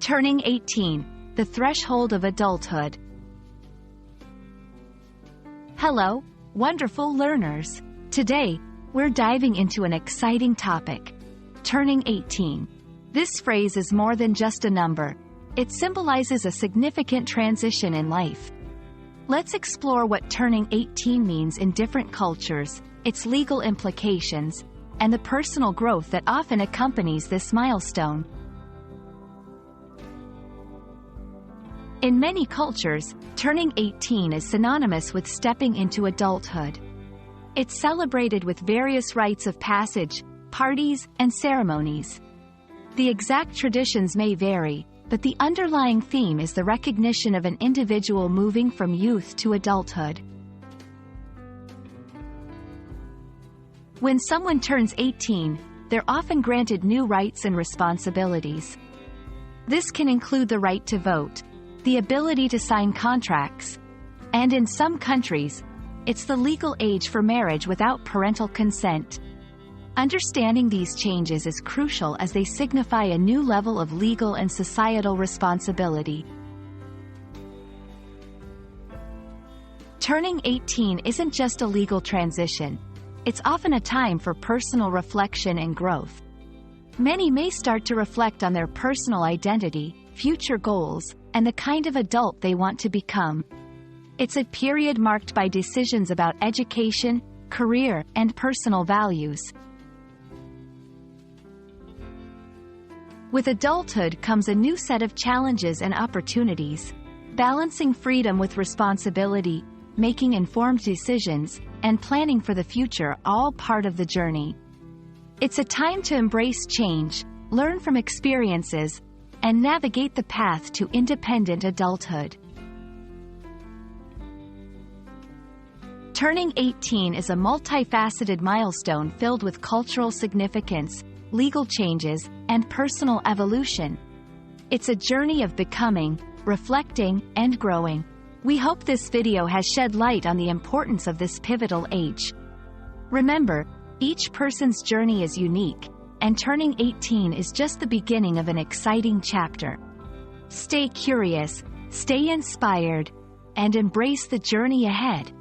Turning 18, the threshold of adulthood. Hello, wonderful learners. Today, we're diving into an exciting topic. Turning 18. This phrase is more than just a number. It symbolizes a significant transition in life. Let's explore what turning 18 means in different cultures, its legal implications, and the personal growth that often accompanies this milestone. In many cultures, turning 18 is synonymous with stepping into adulthood. It's celebrated with various rites of passage, parties, and ceremonies. The exact traditions may vary, but the underlying theme is the recognition of an individual moving from youth to adulthood. When someone turns 18, they're often granted new rights and responsibilities. This can include the right to vote, the ability to sign contracts, and in some countries, it's the legal age for marriage without parental consent. Understanding these changes is crucial as they signify a new level of legal and societal responsibility. Turning 18 isn't just a legal transition. It's often a time for personal reflection and growth. Many may start to reflect on their personal identity, future goals, and the kind of adult they want to become. It's a period marked by decisions about education, career, and personal values. With adulthood comes a new set of challenges and opportunities. Balancing freedom with responsibility, making informed decisions, and planning for the future are all part of the journey. It's a time to embrace change, learn from experiences, and navigate the path to independent adulthood. Turning 18 is a multifaceted milestone filled with cultural significance, legal changes, and personal evolution. It's a journey of becoming, reflecting, and growing. We hope this video has shed light on the importance of this pivotal age. Remember, each person's journey is unique, and turning 18 is just the beginning of an exciting chapter. Stay curious, stay inspired, and embrace the journey ahead.